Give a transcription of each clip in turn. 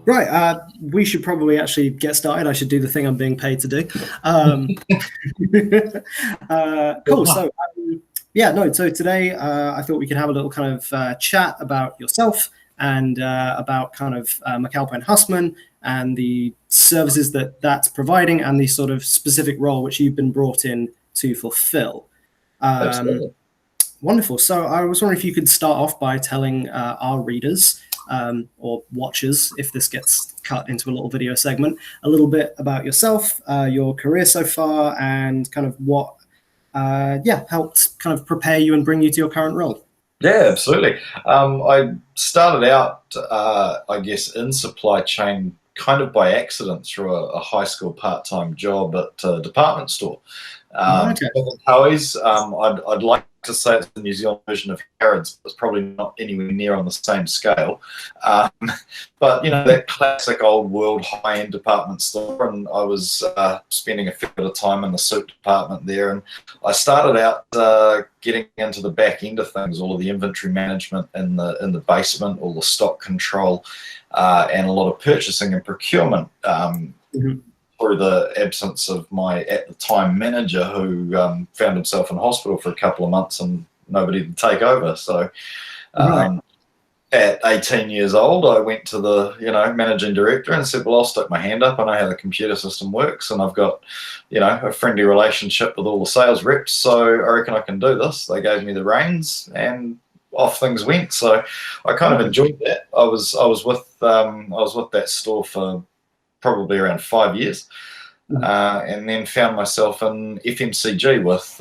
Right, we should probably actually get started. I should do the thing I'm being paid to do. Cool. So, so today I thought we could have a little kind of chat about yourself and about kind of McAlpine Hussmann and the services that that's providing and the sort of specific role which you've been brought in to fulfill. Absolutely. Wonderful. So I was wondering if you could start off by telling our readers or watchers, if this gets cut into a little video segment, a little bit about yourself, your career so far, and kind of what helped kind of prepare you and bring you to your current role. Yeah, absolutely. I started out, I guess, in supply chain kind of by accident through a high school part-time job at a department store. Okay. I'd like to say it's the New Zealand version of Harrods, but it's probably not anywhere near on the same scale. But, you know, that classic old world high-end department store, and I was spending a fair bit of time in the suit department there, and I started out getting into the back end of things, all of the inventory management in the basement, all the stock control, and a lot of purchasing and procurement. Through the absence of my, at the time, manager, who found himself in hospital for a couple of months and nobody to take over. So at 18 years old, I went to the managing director and said, well, I'll stick my hand up. I know how the computer system works, and I've got a friendly relationship with all the sales reps, so I reckon I can do this. They gave me the reins and off things went. So I kind of enjoyed that. I was with that store for probably around 5 years, and then found myself in FMCG with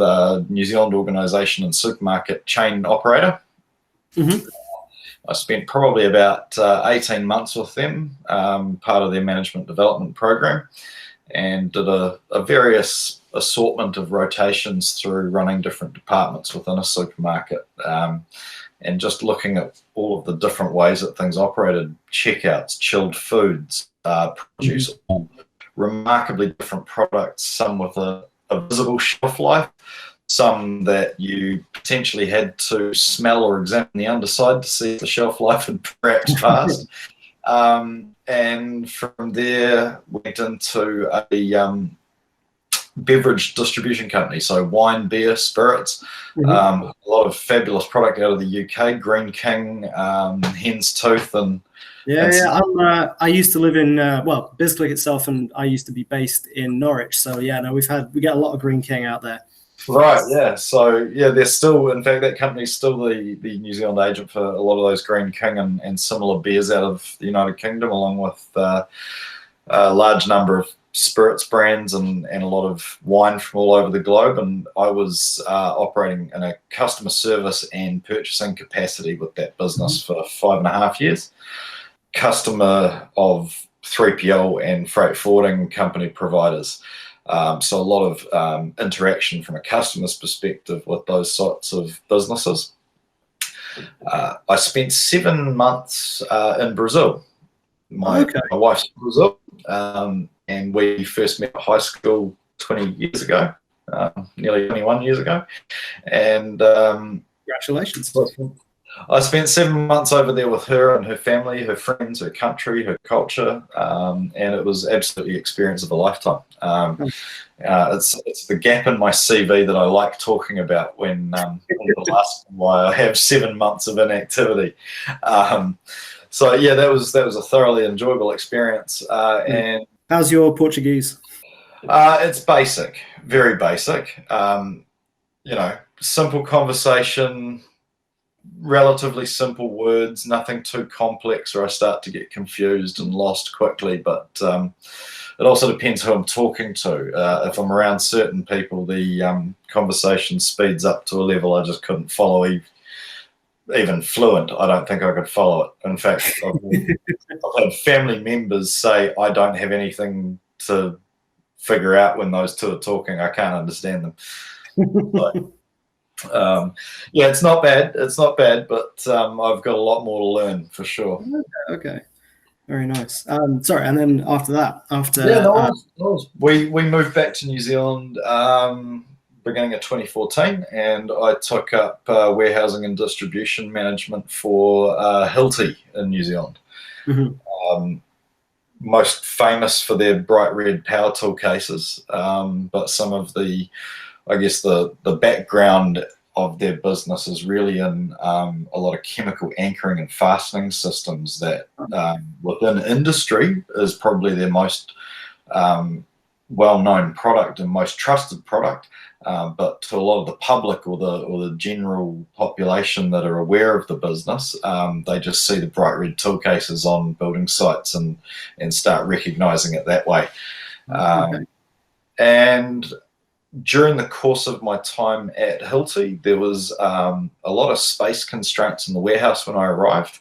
New Zealand organisation and supermarket chain operator. I spent probably about 18 months with them, part of their management development program, and did a various assortment of rotations through running different departments within a supermarket, and just looking at all of the different ways that things operated: checkouts, chilled foods, produce, remarkably different products, some with a visible shelf life, some that you potentially had to smell or examine the underside to see if the shelf life had perhaps passed. And from there went into a beverage distribution company, so wine, beer, spirits, a lot of fabulous product out of the UK, Green King, Hen's Tooth, and I used to live in Bisquick itself, and I used to be based in Norwich. So we get a lot of Green King out there. Right, yeah. So they're still, in fact, that company's still the New Zealand agent for a lot of those Green King and similar beers out of the United Kingdom, along with a large number of spirits brands and a lot of wine from all over the globe. And I was operating in a customer service and purchasing capacity with that business for 5.5 years. Customer of 3PL and freight forwarding company providers. So a lot of interaction from a customer's perspective with those sorts of businesses. I spent 7 months in Brazil. My wife's from Brazil, and we first met at high school 20 years ago, nearly 21 years ago. And congratulations. I spent 7 months over there with her and her family, her friends, her country, her culture, and it was absolutely the experience of a lifetime. It's the gap in my CV that I like talking about when people ask why I have 7 months of inactivity. So yeah, that was a thoroughly enjoyable experience. And how's your Portuguese? It's basic, very basic. Simple conversation, relatively simple words, nothing too complex or I start to get confused and lost quickly. But it also depends who I'm talking to. If I'm around certain people, the conversation speeds up to a level I just couldn't follow. Even fluent, I don't think I could follow it. In fact, I've had family members say I don't have anything to figure out when those two are talking. I can't understand them. It's not bad. It's not bad, but I've got a lot more to learn for sure. Okay. Very nice. Sorry, and then after that, we moved back to New Zealand beginning of 2014, and I took up warehousing and distribution management for Hilti in New Zealand. most famous for their bright red power tool cases, but some of the, I guess, the background of their business is really in a lot of chemical anchoring and fastening systems that within industry is probably their most well-known product and most trusted product, but to a lot of the public or the general population that are aware of the business, they just see the bright red tool cases on building sites and start recognizing it that way. Okay. And during the course of my time at Hilti, there was a lot of space constraints in the warehouse when I arrived.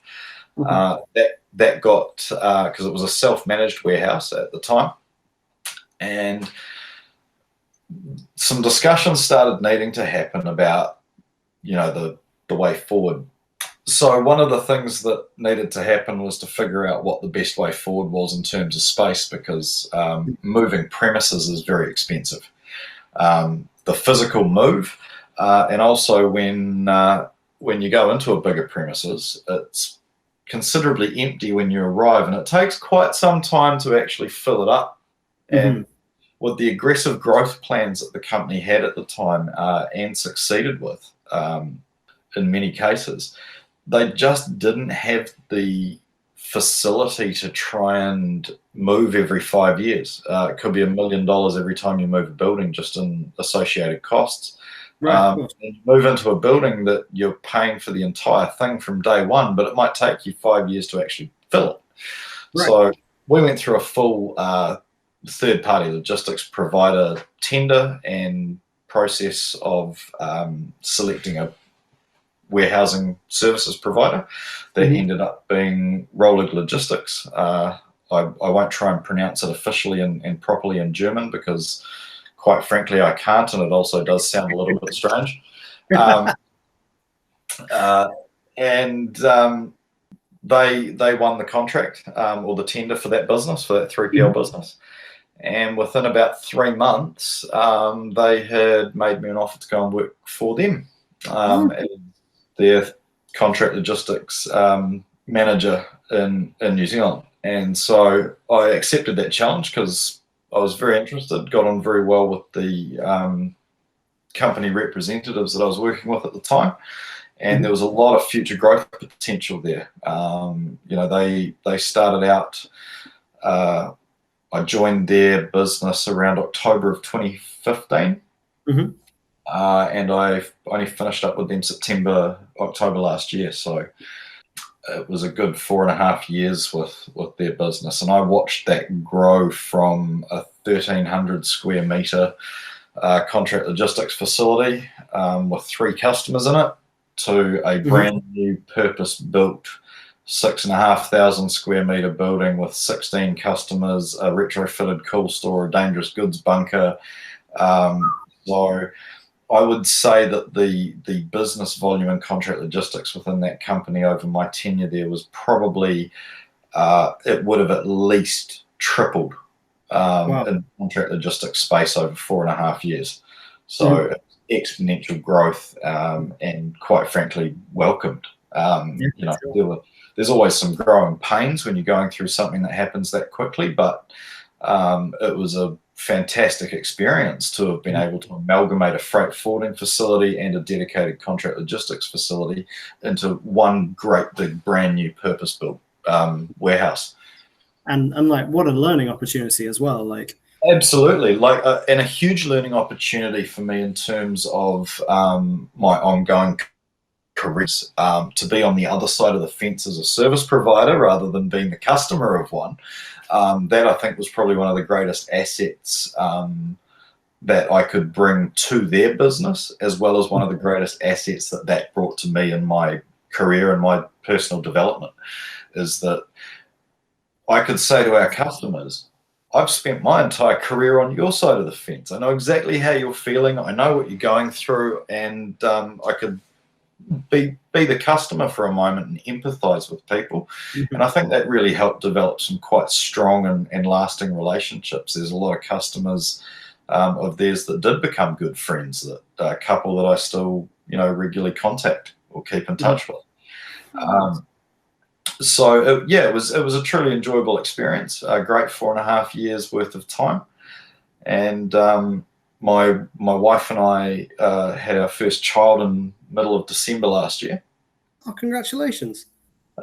That got, because it was a self-managed warehouse at the time, and some discussions started needing to happen about, the way forward. So one of the things that needed to happen was to figure out what the best way forward was in terms of space, because moving premises is very expensive. The physical move, and also when you go into a bigger premises, it's considerably empty when you arrive, and it takes quite some time to actually fill it up. And with the aggressive growth plans that the company had at the time and succeeded with, in many cases, they just didn't have the facility to try and move every 5 years. It could be $1 million every time you move a building, just in associated costs. Right. You move into a building that you're paying for the entire thing from day one, but it might take you 5 years to actually fill it. Right. So we went through a full third-party logistics provider tender and process of selecting a warehousing services provider that ended up being Rolig Logistics. I won't try and pronounce it officially and properly in German, because quite frankly I can't, and it also does sound a little bit strange. They won the contract, or the tender for that business, for that 3PL business. And within about 3 months, they had made me an offer to go and work for them as their contract logistics manager in New Zealand. And so I accepted that challenge because I was very interested, got on very well with the company representatives that I was working with at the time. And there was a lot of future growth potential there. They started out, I joined their business around October of 2015. And I only finished up with them October last year. So it was a good 4.5 years with their business. And I watched that grow from a 1,300 square meter contract logistics facility with 3 customers in it, to a brand new purpose-built 6,500 square meter building with 16 customers, a retrofitted cool store, a dangerous goods bunker. So I would say that the business volume and contract logistics within that company over my tenure there was probably, it would have at least tripled in contract logistics space over 4.5 years. So exponential growth, and quite frankly welcomed. There's always some growing pains when you're going through something that happens that quickly, but it was a fantastic experience to have been able to amalgamate a freight forwarding facility and a dedicated contract logistics facility into one great big brand new purpose-built warehouse. And like, what a learning opportunity as well. Like, absolutely, and a huge learning opportunity for me in terms of my ongoing careers, to be on the other side of the fence as a service provider rather than being the customer of one. That I think was probably one of the greatest assets that I could bring to their business, as well as one of the greatest assets that brought to me in my career and my personal development, is that I could say to our customers, I've spent my entire career on your side of the fence. I know exactly how you're feeling. I know what you're going through, and I could be the customer for a moment and empathize with people. And I think that really helped develop some quite strong and lasting relationships. There's a lot of customers of theirs that did become good friends, that a couple that I still regularly contact or keep in touch with. So it was a truly enjoyable experience. A great 4.5 years worth of time, and my wife and I had our first child in middle of December last year. Oh, congratulations!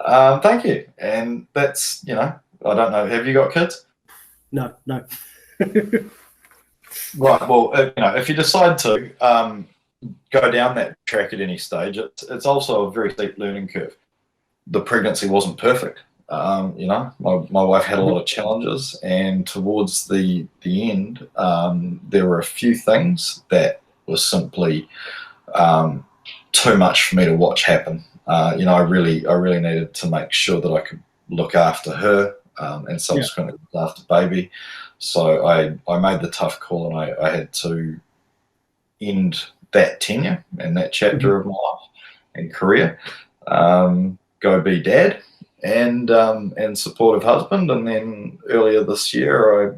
Thank you. And that's, I don't know. Have you got kids? No, no. Right. Well, if you decide to go down that track at any stage, it's also a very steep learning curve. The pregnancy wasn't perfect. My wife had a lot of challenges, and towards the end, there were a few things that were simply too much for me to watch happen. I really needed to make sure that I could look after her and subsequently look after baby. So I made the tough call, and I had to end that tenure and that chapter of my life and career. Go be dad and supportive husband. And then earlier this year,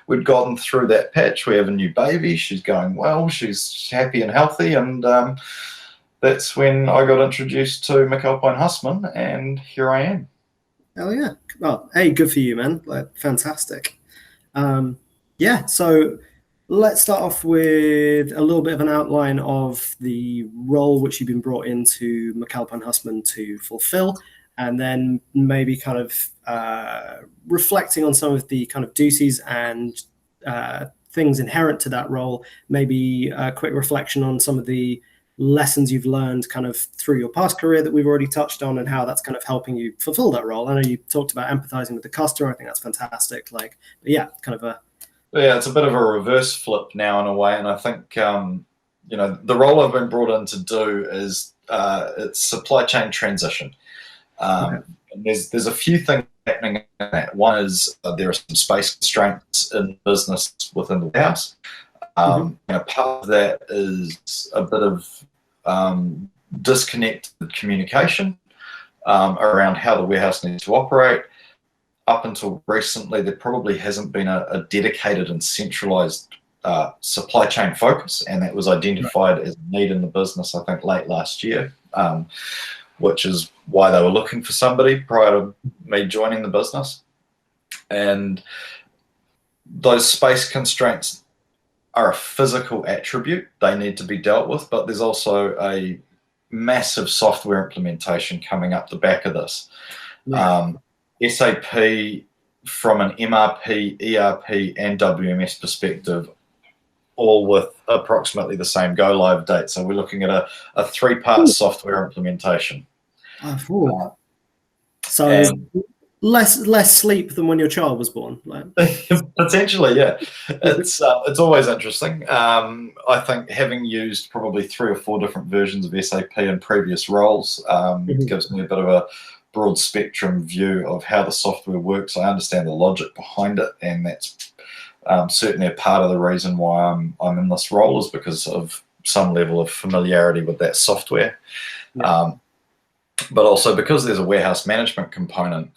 we'd gotten through that patch. We have a new baby. She's going well. She's happy and healthy. And that's when I got introduced to McAlpine Hussmann, and here I am. Oh yeah. Well, hey, good for you, man. Like, fantastic. So let's start off with a little bit of an outline of the role which you've been brought into McAlpine Hussmann to fulfill, and then maybe kind of reflecting on some of the kind of duties and things inherent to that role, maybe a quick reflection on some of the lessons you've learned kind of through your past career that we've already touched on, and how that's kind of helping you fulfill that role. I know you talked about empathizing with the customer. I think that's fantastic. It's a bit of a reverse flip now in a way, and I think the role I've been brought in to do is it's supply chain transition. And there's a few things happening in that. One is there are some space constraints in business within the warehouse. Part of that is a bit of disconnected communication around how the warehouse needs to operate. Up until recently, there probably hasn't been a dedicated and centralized supply chain focus, and that was identified as a need in the business, I think, late last year, which is why they were looking for somebody prior to me joining the business. And those space constraints are a physical attribute. They need to be dealt with, but there's also a massive software implementation coming up the back of this. SAP, from an MRP, ERP, and WMS perspective, all with approximately the same go live date. So we're looking at a 3-part software implementation. Less sleep than when your child was born. Potentially, yeah. It's always interesting. I think having used probably 3 or 4 different versions of SAP in previous roles gives me a bit of a broad spectrum view of how the software works. I understand the logic behind it, and that's certainly a part of the reason why I'm in this role, is because of some level of familiarity with that software. But also because there's a warehouse management component.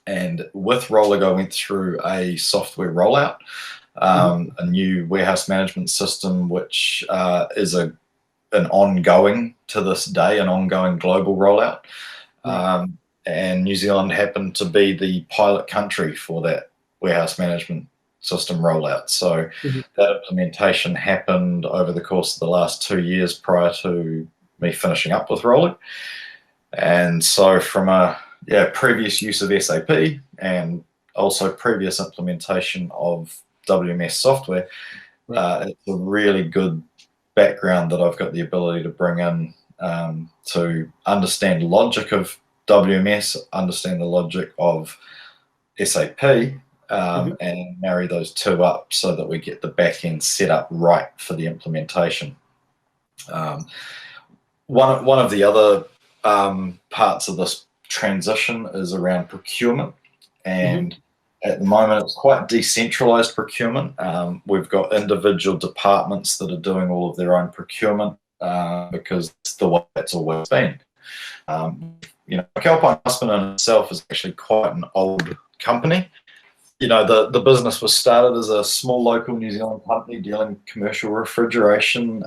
And with Rollig, I went through a software rollout, a new warehouse management system, which is an ongoing, to this day, an ongoing global rollout. And New Zealand happened to be the pilot country for that warehouse management system rollout. So that implementation happened over the course of the last 2 years prior to me finishing up with Rollig. And so from a previous use of SAP and also previous implementation of WMS software, it's a really good background that I've got the ability to bring in to understand the logic of WMS, understand the logic of SAP, and marry those two up so that we get the back end set up right for the implementation. One of the other parts of this transition is around procurement, and at the moment it's quite decentralized procurement. We've got individual departments that are doing all of their own procurement because it's the way it's always been. McAlpine Hussmann in itself is actually quite an old company. The business was started as a small local New Zealand company dealing commercial refrigeration,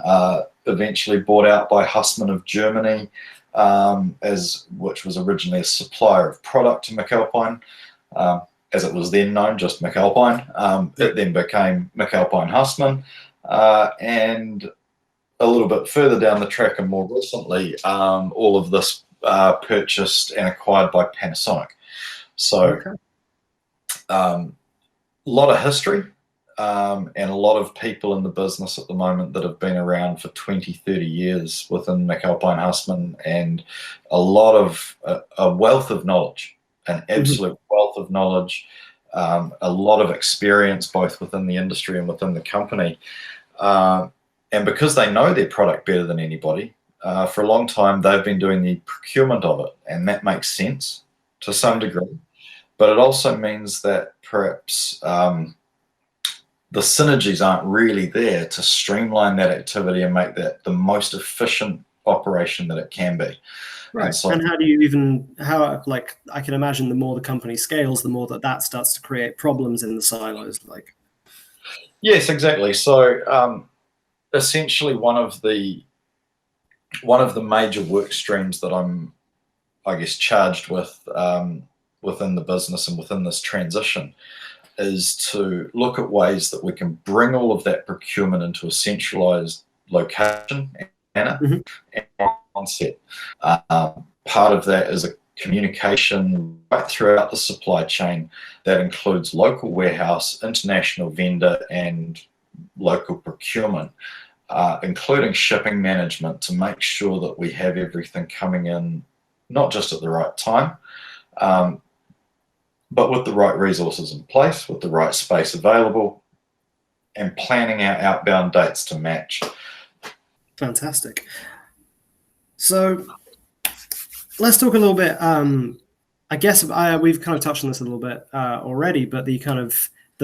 eventually bought out by Hussman of Germany, which was originally a supplier of product to McAlpine, as it was then known, just McAlpine. It then became McAlpine Hussmann, and a little bit further down the track and more recently, all of this purchased and acquired by Panasonic. So a lot of history, and a lot of people in the business at the moment that have been around for 20, 30 years within McAlpine Hussmann, and a lot of a wealth of knowledge, an absolute wealth of knowledge, a lot of experience both within the industry and within the company. And because they know their product better than anybody, for a long time they've been doing the procurement of it, and that makes sense to some degree. But it also means that perhaps the synergies aren't really there to streamline that activity and make that the most efficient operation that it can be. Right. And how do you even, like, I can imagine the more the company scales, the more that starts to create problems in the silos. Like, yes, exactly. So essentially one of the major work streams that I'm, I guess, charged with within the business and within this transition is to look at ways that we can bring all of that procurement into a centralized location and concept. Part of that is a communication right throughout the supply chain that includes local warehouse, international vendor, and local procurement, including shipping management, to make sure that we have everything coming in not just at the right time, but with the right resources in place, with the right space available, and planning our outbound dates to match. Fantastic. So let's talk a little bit. I guess we've kind of touched on this a little bit already, but the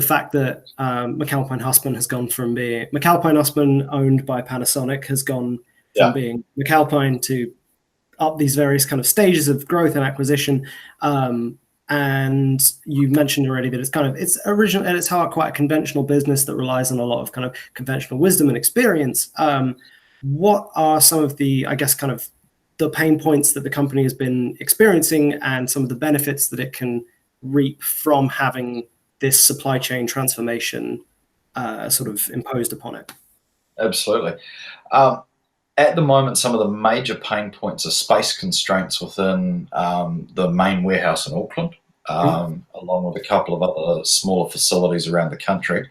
fact that McAlpine Hussmann has gone from being McAlpine Hussmann owned by Panasonic has gone from being McAlpine to up these various kind of stages of growth and acquisition. And you mentioned already that it's original at its heart quite a conventional business that relies on a lot of kind of conventional wisdom and experience. What are some of the, I guess, kind of the pain points that the company has been experiencing and some of the benefits that it can reap from having this supply chain transformation sort of imposed upon it? Absolutely. At the moment, some of the major pain points are space constraints within the main warehouse in Auckland, along with a couple of other smaller facilities around the country,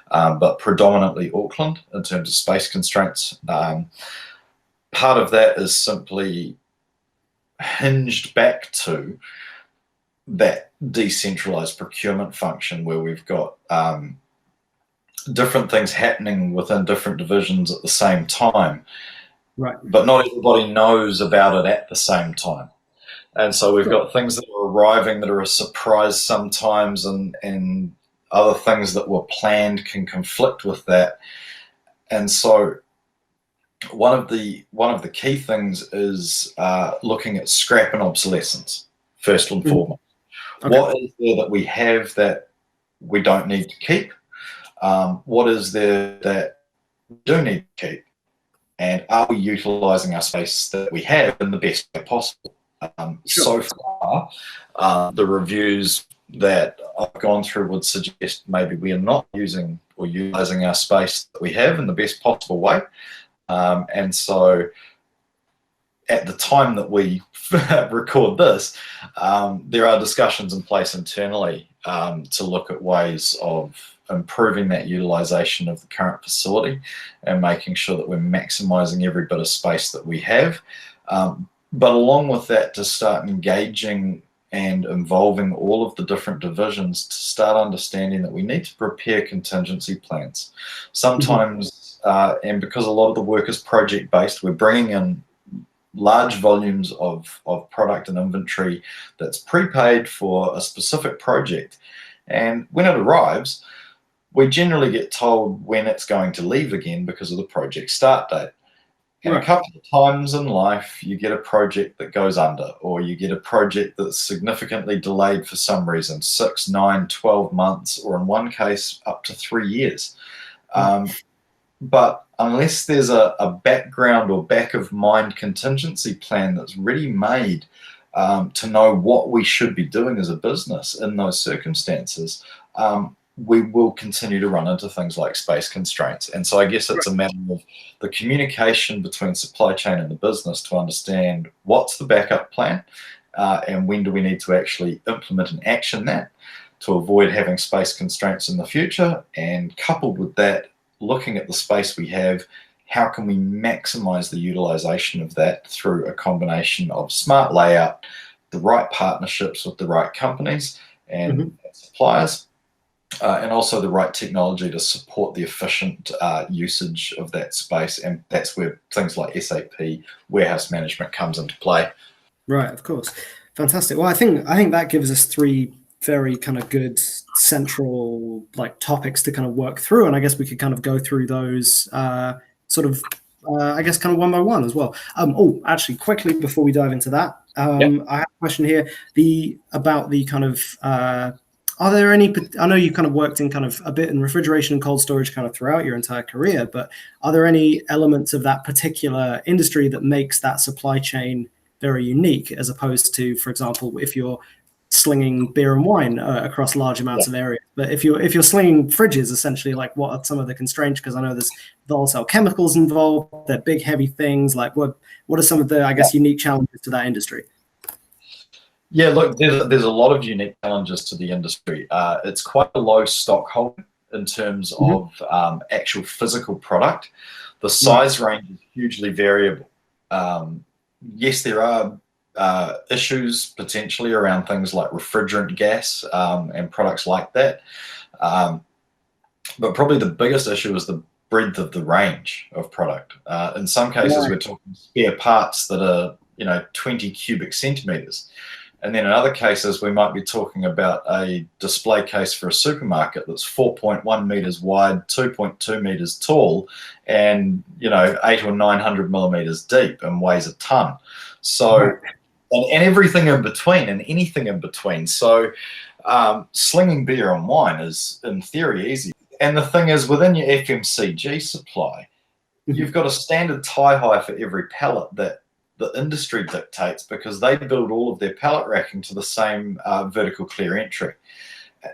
but predominantly Auckland in terms of space constraints. Part of that is simply hinged back to that decentralized procurement function where we've got different things happening within different divisions at the same time. Right. But not everybody knows about it at the same time. And so we've got things that are arriving that are a surprise sometimes, and other things that were planned can conflict with that. And so one of the key things is looking at scrap and obsolescence, first and foremost. Okay. What is there that we have that we don't need to keep? What is there that we do need to keep? And are we utilising our space that we have in the best way possible? So far, the reviews that I've gone through would suggest maybe we are not using or utilising our space that we have in the best possible way. And so at the time that we record this, there are discussions in place internally to look at ways of improving that utilization of the current facility and making sure that we're maximizing every bit of space that we have. But along with that, to start engaging and involving all of the different divisions to start understanding that we need to prepare contingency plans. Sometimes, and because a lot of the work is project-based, we're bringing in large volumes of product and inventory that's prepaid for a specific project. And when it arrives, we generally get told when it's going to leave again because of the project start date. And a couple of times in life, you get a project that goes under, or you get a project that's significantly delayed for some reason, 6, 9, 12 months, or in one case, up to 3 years. But unless there's a background or back of mind contingency plan that's ready made to know what we should be doing as a business in those circumstances, we will continue to run into things like space constraints. And so I guess it's a matter of the communication between supply chain and the business to understand what's the backup plan and when do we need to actually implement and action that to avoid having space constraints in the future. And coupled with that, looking at the space we have, how can we maximize the utilization of that through a combination of smart layout, the right partnerships with the right companies and suppliers, and also the right technology to support the efficient usage of that space. And that's where things like SAP warehouse management comes into play. Right, of course. Fantastic. Well, I think that gives us three very kind of good central topics to kind of work through, and I guess we could kind of go through those sort of I guess kind of one by one as well. Actually, quickly before we dive into that, I have a question here about the kind of are there any, I know you kind of worked in kind of a bit in refrigeration and cold storage kind of throughout your entire career, but are there any elements of that particular industry that makes that supply chain very unique, as opposed to, for example, if you're slinging beer and wine across large amounts of areas? But if you're slinging fridges, essentially, like, what are some of the constraints? Because I know there's volatile chemicals involved, they're big, heavy things. Like, what are some of the, I guess, unique challenges to that industry? Yeah, look, there's a lot of unique challenges to the industry. It's quite a low stock hold in terms of actual physical product. The size range is hugely variable. Yes, there are issues potentially around things like refrigerant gas and products like that. But probably the biggest issue is the breadth of the range of product. In some cases, we're talking spare parts that are 20 cubic centimeters. And then in other cases, we might be talking about a display case for a supermarket that's 4.1 meters wide, 2.2 meters tall, and 800 or 900 millimeters deep and weighs a ton. So, and everything in between and anything in between. So slinging beer and wine is in theory easy. And the thing is, within your FMCG supply, you've got a standard tie high for every pallet that the industry dictates, because they build all of their pallet racking to the same vertical clear entry.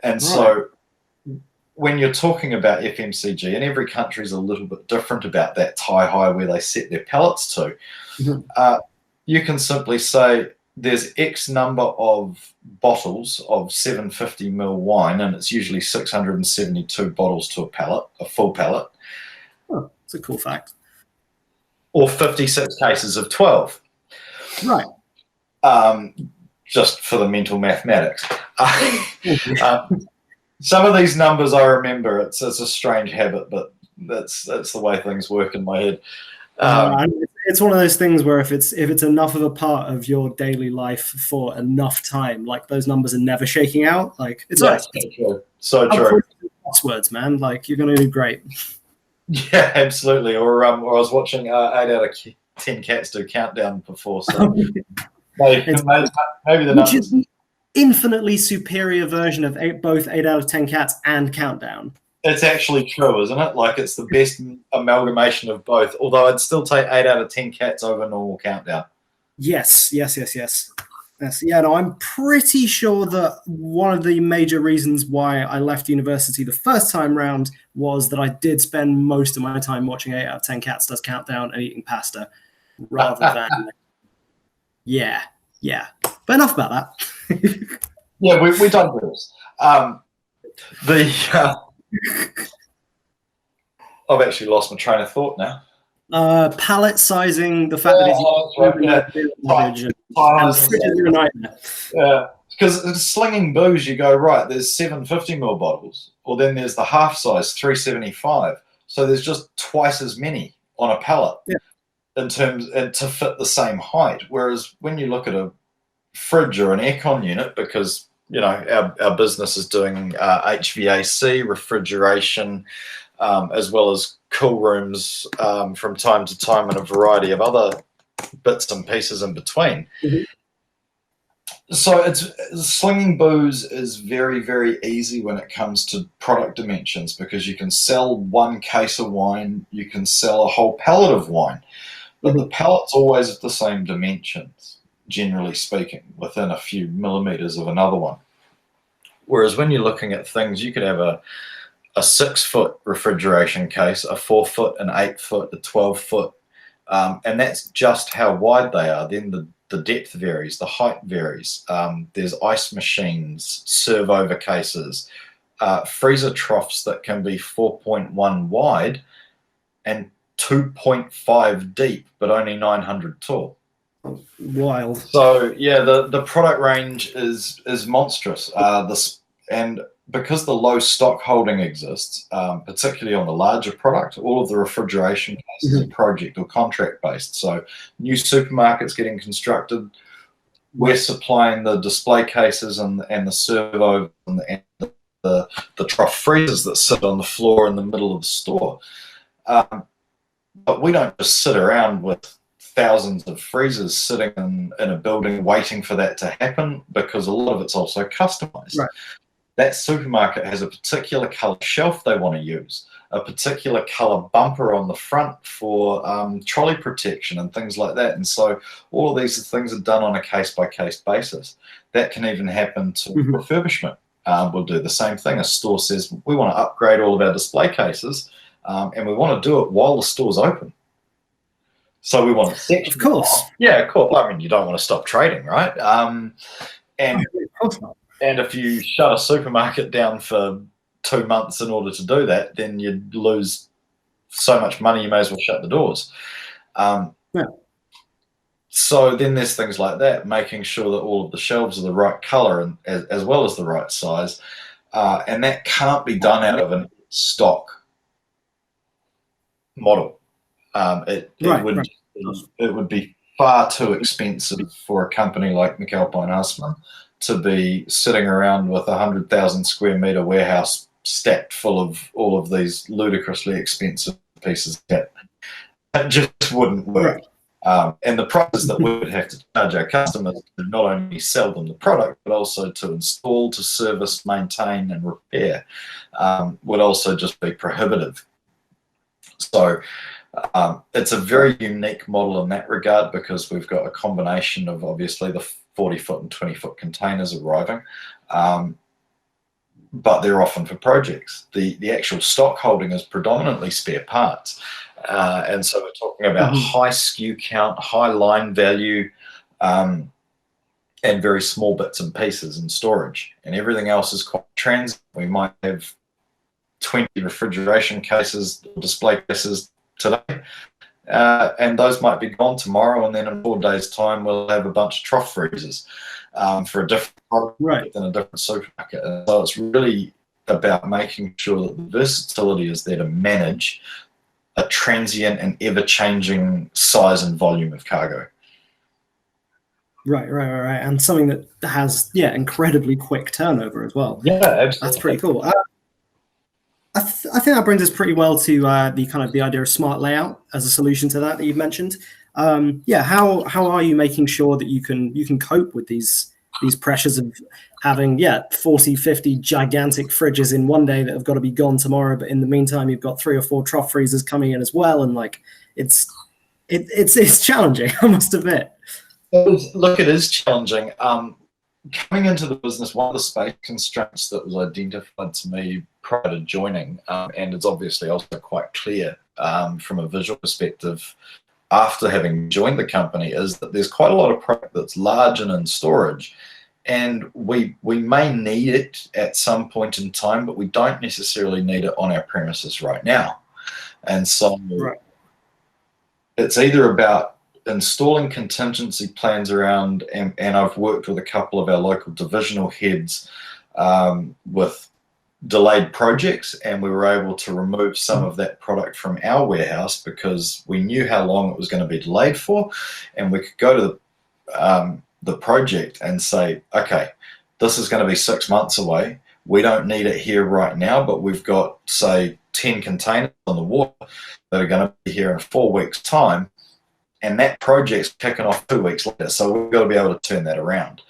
And so when you're talking about FMCG, and every country is a little bit different about that tie high where they set their pallets to, you can simply say there's X number of bottles of 750 ml wine, and it's usually 672 bottles to a pallet, a full pallet. Oh, that's a cool fact. Or 56 cases of 12. Right. Just for the mental mathematics. Some of these numbers I remember. It's a strange habit, but that's the way things work in my head. It's one of those things where if it's enough of a part of your daily life for enough time, like, those numbers are never shaking out. Like, it's so true. Passwords, man. Like, you're gonna do great. Yeah, absolutely. Or I was watching 8 out of 10 cats do countdown before, so maybe the numbers. Which is the infinitely superior version of both 8 out of 10 cats and countdown. It's actually true, isn't it? Like, it's the best amalgamation of both. Although I'd still take 8 out of 10 cats over normal countdown. Yes. Yeah, no, I'm pretty sure that one of the major reasons why I left university the first time round was that I did spend most of my time watching 8 out of 10 Cats Does Countdown and eating pasta, rather than yeah. But enough about that. Yeah, we don't do this. I've actually lost my train of thought now. Pallet sizing, the fact that it's because slinging booze, you go, right, there's 750 ml bottles, or then there's the half size 375, so there's just twice as many on a pallet in terms to fit the same height. Whereas when you look at a fridge or an aircon unit, because our business is doing HVAC, refrigeration, as well as cool rooms from time to time, and a variety of other bits and pieces in between. So it's slinging booze is very, very easy when it comes to product dimensions, because you can sell one case of wine, you can sell a whole pallet of wine, but the pallet's always of the same dimensions, generally speaking, within a few millimeters of another one. Whereas when you're looking at things, you could have a 6-foot refrigeration case, a 4-foot, an 8-foot, a 12-foot, and that's just how wide they are. Then the depth varies, the height varies. There's ice machines, serve over cases, freezer troughs that can be 4.1 wide and 2.5 deep, but only 900 tall. Wild. So yeah, the product range is monstrous. And because the low stock holding exists, particularly on the larger product, all of the refrigeration cases are project or contract based. So new supermarkets getting constructed, we're supplying the display cases and the servo and the trough freezers that sit on the floor in the middle of the store. But we don't just sit around with thousands of freezers sitting in a building waiting for that to happen, because a lot of it's also customized. Right. That supermarket has a particular color shelf they want to use, a particular color bumper on the front for trolley protection and things like that. And so all of these things are done on a case-by-case basis. That can even happen to refurbishment. We'll do the same thing. A store says, we want to upgrade all of our display cases, and we want to do it while the store's open. So we want to section. Of course. Yeah, of course. I mean, you don't want to stop trading, right? And of course not. And if you shut a supermarket down for 2 months in order to do that, then you'd lose so much money, you may as well shut the doors. So then there's things like that, making sure that all of the shelves are the right color and as well as the right size. And that can't be done out of a stock model. It would be far too expensive for a company like McAlpine Hussmann to be sitting around with 100,000 square meter warehouse stacked full of all of these ludicrously expensive pieces of kit. It just wouldn't work. And the prices that we would have to charge our customers to not only sell them the product, but also to install, to service, maintain, and repair would also just be prohibitive. So it's a very unique model in that regard, because we've got a combination of obviously the 40-foot and 20-foot containers arriving, but they're often for projects. The actual stock holding is predominantly spare parts. And so we're talking about high SKU count, high line value, and very small bits and pieces in storage. And everything else is quite transient. We might have 20 refrigeration cases, display cases today, and those might be gone tomorrow, and then in 4 days' time we'll have a bunch of trough freezers for a different product in a different supermarket. And so it's really about making sure that the versatility is there to manage a transient and ever-changing size and volume of cargo. Right. And something that has, incredibly quick turnover as well. Yeah, absolutely. That's pretty cool. I think that brings us pretty well to the idea of smart layout as a solution to that you've mentioned. How are you making sure that you can cope with these pressures of having 40, 50 gigantic fridges in one day that have got to be gone tomorrow, but in the meantime you've got 3 or 4 trough freezers coming in as well, and it's challenging, I must admit. Look, it is challenging. Coming into the business, one of the space constraints that was identified to me prior to joining, and it's obviously also quite clear from a visual perspective after having joined the company, is that there's quite a lot of product that's large and in storage, and we may need it at some point in time, but we don't necessarily need it on our premises right now. And so it's either about installing contingency plans around, and I've worked with a couple of our local divisional heads with delayed projects, and we were able to remove some of that product from our warehouse because we knew how long it was going to be delayed for, and we could go to the project and say, okay, this is going to be 6 months away. We don't need it here right now, but we've got, say, 10 containers on the water that are going to be here in 4 weeks' time, and that project's kicking off 2 weeks later, so we've got to be able to turn that around.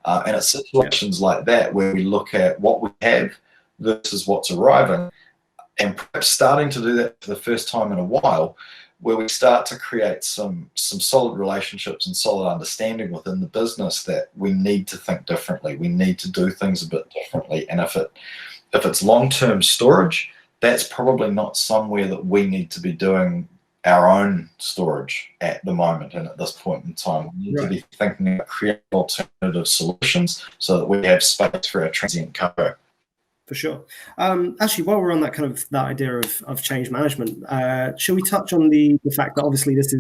And it's situations like that where we look at what we have versus what's arriving, and perhaps starting to do that for the first time in a while, where we start to create some solid relationships and solid understanding within the business that we need to think differently. We need to do things a bit differently. And if it's long-term storage, that's probably not somewhere that we need to be doing our own storage at the moment and at this point in time. We need to be thinking about creating alternative solutions so that we have space for our transient cargo. For sure. Actually, while we're on that kind of that idea of change management, shall we touch on the fact that obviously there's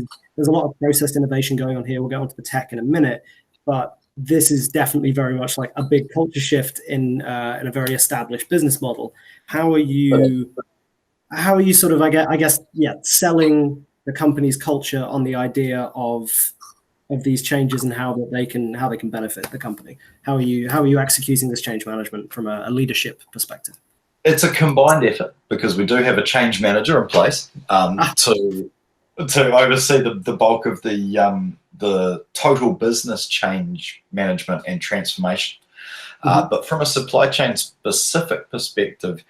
a lot of process innovation going on here. We'll get onto the tech in a minute, but this is definitely very much like a big culture shift in a very established business model. How are you sort of, I guess, selling the company's culture on the idea of these changes and how they can benefit the company? How are you executing this change management from a leadership perspective? It's a combined effort because we do have a change manager in place to oversee the bulk of the total business change management and transformation. But from a supply chain specific perspective,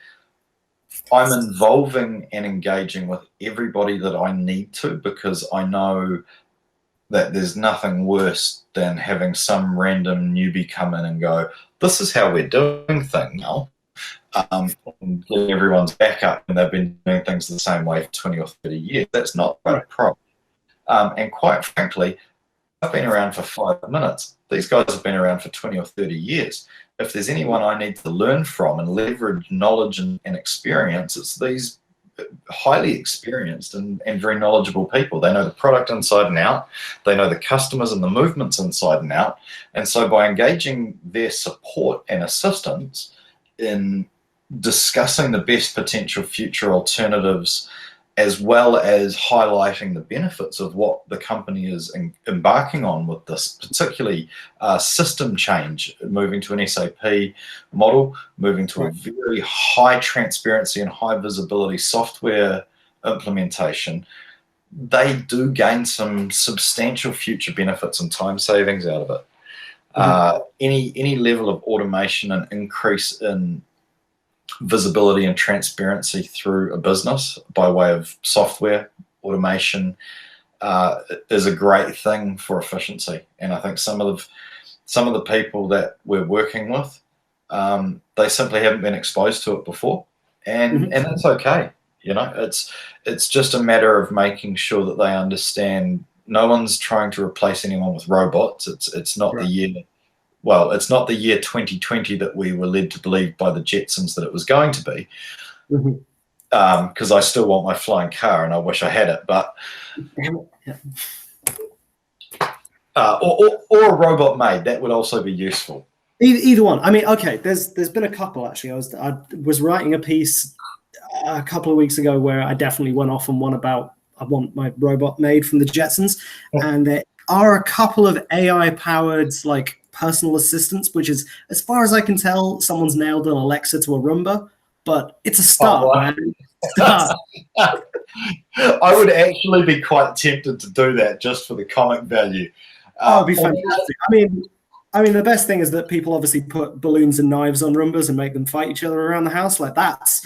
I'm involving and engaging with everybody that I need to, because I know that there's nothing worse than having some random newbie come in and go, this is how we're doing things now, and getting everyone's back up and they've been doing things the same way for 20 or 30 years. That's not a problem. And quite frankly, I've been around for 5 minutes. These guys have been around for 20 or 30 years. If there's anyone I need to learn from and leverage knowledge and experience, it's these highly experienced and very knowledgeable people. They know the product inside and out. They know the customers and the movements inside and out. And so by engaging their support and assistance in discussing the best potential future alternatives, as well as highlighting the benefits of what the company is embarking on with this, particularly system change, moving to an SAP model, moving to a very high transparency and high visibility software implementation, they do gain some substantial future benefits and time savings out of it. Any level of automation and increase in visibility and transparency through a business by way of software automation is a great thing for efficiency. And I think some of the people that we're working with, they simply haven't been exposed to it before, and that's okay. You know, it's just a matter of making sure that they understand no one's trying to replace anyone with robots. It's not the year. Well, it's not the year 2020 that we were led to believe by the Jetsons that it was going to be, because I still want my flying car and I wish I had it, but or a robot maid, that would also be useful. Either one. I mean, okay, there's been a couple actually. I was writing a piece a couple of weeks ago where I definitely went off on one about I want my robot maid from the Jetsons, and there are a couple of AI powered like personal assistants, which is, as far as I can tell, someone's nailed an Alexa to a Roomba, but it's a start, man. Start. I would actually be quite tempted to do that just for the comic value. It'd be fantastic. I mean, the best thing is that people obviously put balloons and knives on Roombas and make them fight each other around the house. Like that's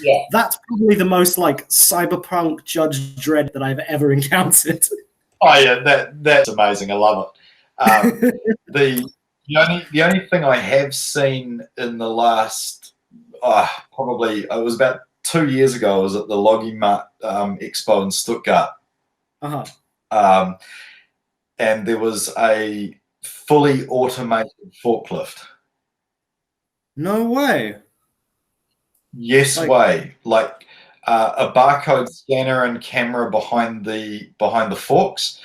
probably the most like cyberpunk Judge Dredd that I've ever encountered. Oh yeah, that's amazing. I love it. The only thing I have seen in the last probably it was about 2 years ago. I was at the Logi Mart Expo in Stuttgart, and there was a fully automated forklift. No way. Yes, way. Like a barcode scanner and camera behind the forks,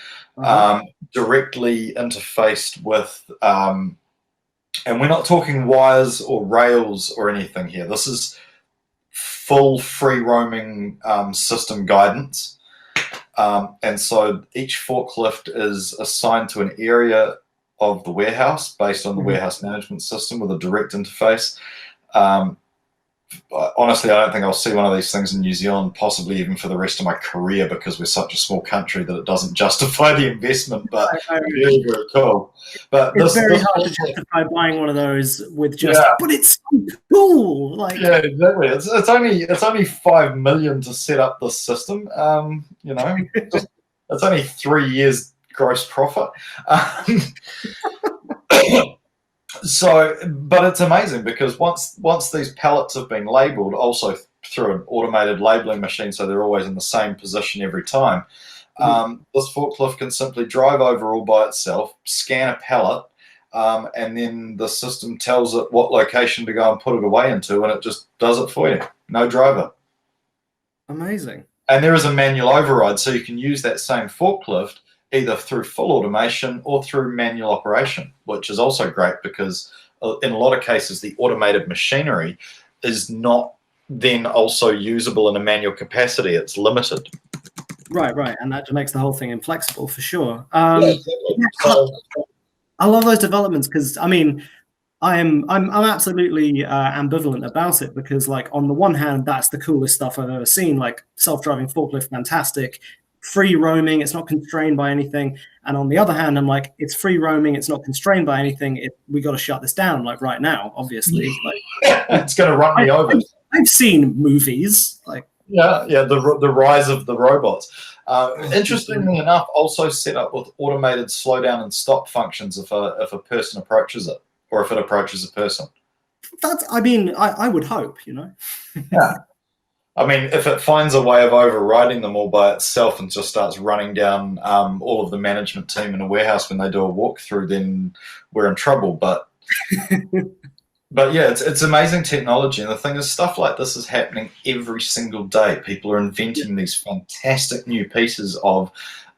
directly interfaced with, and we're not talking wires or rails or anything here. This is full free roaming system guidance. And so each forklift is assigned to an area of the warehouse based on the warehouse management system with a direct interface. honestly, I don't think I'll see one of these things in New Zealand, possibly even for the rest of my career, because we're such a small country that it doesn't justify the investment. But very, very cool. But it's very hard to justify buying one of those with just, but it's so cool. Like, yeah, exactly. It's only 5 million to set up this system. You know, it's only 3 years gross profit. So, but it's amazing because once these pallets have been labelled, also through an automated labelling machine, so they're always in the same position every time, this forklift can simply drive over all by itself, scan a pallet, and then the system tells it what location to go and put it away into, and it just does it for you. No driver. Amazing. And there is a manual override, so you can use that same forklift either through full automation or through manual operation, which is also great because in a lot of cases, the automated machinery is not then also usable in a manual capacity. It's limited. Right. And that just makes the whole thing inflexible for sure. Yeah, exactly. I love those developments because, I mean, I'm absolutely ambivalent about it because, like, on the one hand, that's the coolest stuff I've ever seen. Like, self-driving forklift, fantastic. Free roaming, it's not constrained by anything. And on the other hand, I'm like, it's free roaming, it's not constrained by anything. We got to shut this down, like right now, obviously. Like, it's going to run me over. I've seen movies like the rise of the robots. Interestingly enough, also set up with automated slow down and stop functions if a person approaches it, or if it approaches a person. I would hope, you know. Yeah. I mean, if it finds a way of overriding them all by itself and just starts running down all of the management team in a warehouse when they do a walkthrough, then we're in trouble. But yeah, it's amazing technology. And the thing is, stuff like this is happening every single day. People are inventing these fantastic new pieces of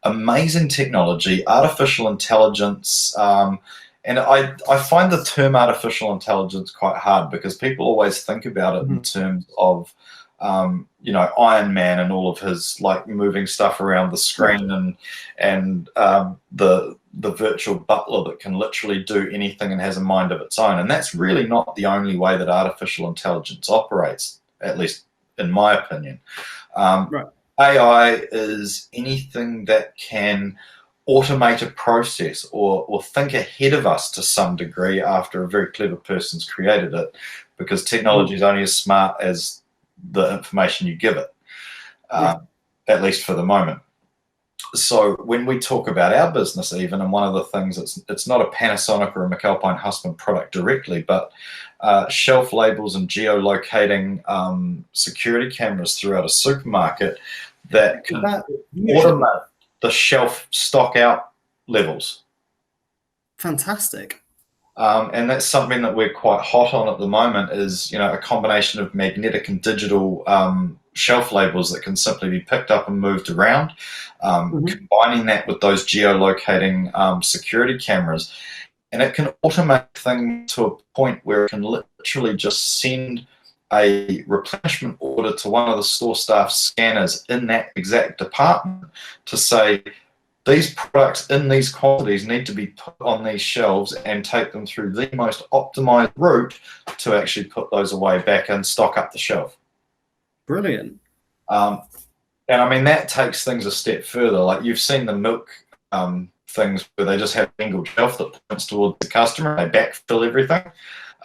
amazing technology, artificial intelligence. And I find the term artificial intelligence quite hard because people always think about it in terms of you know, Iron Man and all of his like moving stuff around the screen and the virtual butler that can literally do anything and has a mind of its own. And that's really not the only way that artificial intelligence operates, at least in my opinion. AI is anything that can automate a process or think ahead of us to some degree after a very clever person's created it, because technology is only as smart as the information you give it, at least for the moment. So when we talk about our business even, and one of the things, it's not a Panasonic or a McAlpine Hussmann product directly, but shelf labels and geolocating security cameras throughout a supermarket that can automate the shelf stock out levels. Fantastic. And that's something that we're quite hot on at the moment is, you know, a combination of magnetic and digital shelf labels that can simply be picked up and moved around, combining that with those geolocating security cameras. And it can automate things to a point where it can literally just send a replenishment order to one of the store staff scanners in that exact department to say, these products in these quantities need to be put on these shelves, and take them through the most optimized route to actually put those away back and stock up the shelf. Brilliant. And I mean, that takes things a step further. Like you've seen the milk things where they just have a single shelf that points towards the customer and they backfill everything.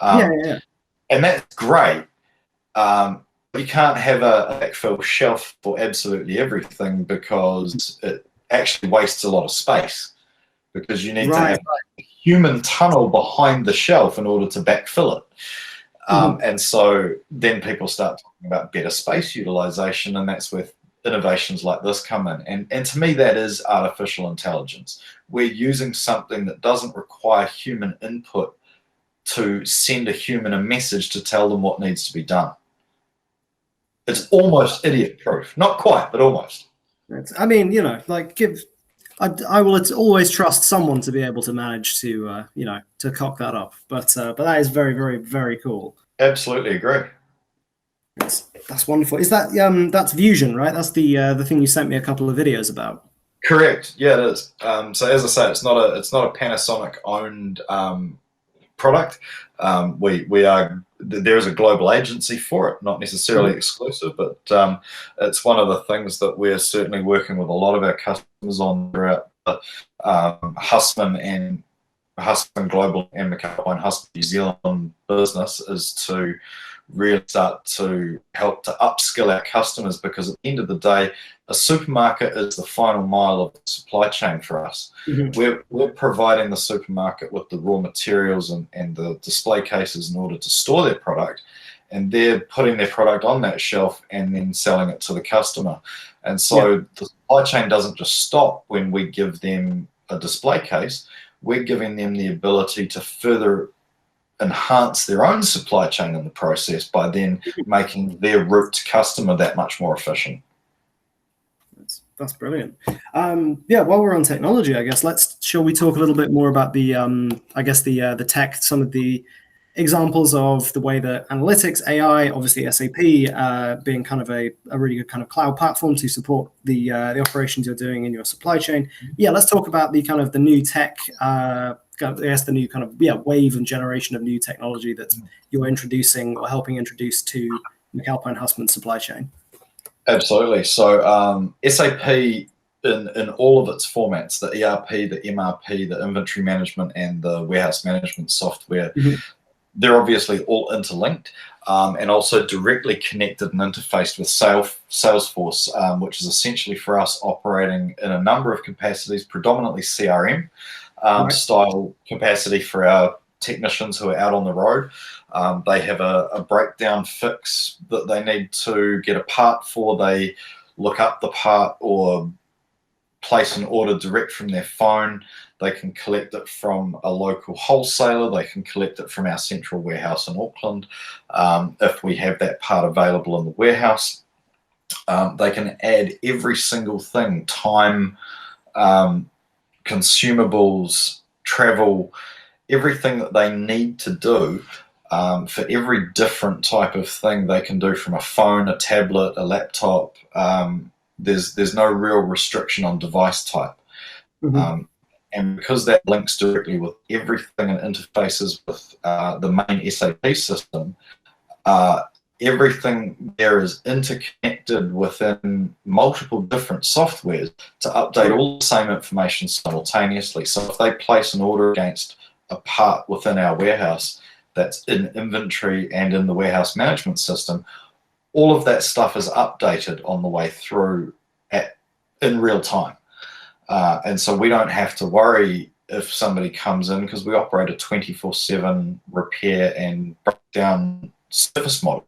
And that's great. You can't have a backfill shelf for absolutely everything because it actually wastes a lot of space, because you need to have a human tunnel behind the shelf in order to backfill it. And so then people start talking about better space utilization, and that's where innovations like this come in. And to me, that is artificial intelligence. We're using something that doesn't require human input to send a human a message to tell them what needs to be done. It's almost idiot proof. Not quite, but almost. I mean, you know, like I will always trust someone to be able to manage to, you know, to cock that up. But that is very, very, very cool. Absolutely agree. That's wonderful. Is that that's Fusion, right? That's the thing you sent me a couple of videos about. Correct. Yeah, it is. So as I say, it's not a Panasonic owned product. There is a global agency for it, not necessarily exclusive, but it's one of the things that we're certainly working with a lot of our customers on throughout the Hussman and Hussman Global and McAlpine Hussman New Zealand business, is to really start to help to upskill our customers, because at the end of the day, a supermarket is the final mile of the supply chain for us. We're providing the supermarket with the raw materials and the display cases in order to store their product, and they're putting their product on that shelf and then selling it to the customer. And so the supply chain doesn't just stop when we give them a display case. We're giving them the ability to further enhance their own supply chain in the process by then making their route to customer that much more efficient. That's brilliant. Yeah, while we're on technology, I guess shall we talk a little bit more about the the tech, some of the examples of the way that analytics, AI, obviously SAP being kind of a really good kind of cloud platform to support the operations you're doing in your supply chain. Yeah, let's talk about the kind of the new tech. I guess the new kind of wave and generation of new technology that you're introducing or helping introduce to McAlpine Hussmann supply chain. Absolutely. So SAP in all of its formats, the ERP, the MRP, the inventory management, and the warehouse management software, they're obviously all interlinked and also directly connected and interfaced with Salesforce, which is essentially for us operating in a number of capacities, predominantly CRM style capacity for our technicians who are out on the road. They have a breakdown fix that they need to get a part for. They look up the part or place an order direct from their phone. They can collect it from a local wholesaler. They can collect it from our central warehouse in Auckland. If we have that part available in the warehouse, they can add every single thing: time, consumables, travel, everything that they need to do for every different type of thing they can do from a phone, a tablet, a laptop. There's no real restriction on device type. And because that links directly with everything and interfaces with the main SAP system, everything there is interconnected within multiple different softwares to update all the same information simultaneously. So if they place an order against a part within our warehouse that's in inventory and in the warehouse management system, all of that stuff is updated on the way through in real time. And so we don't have to worry if somebody comes in, because we operate a 24/7 repair and breakdown service model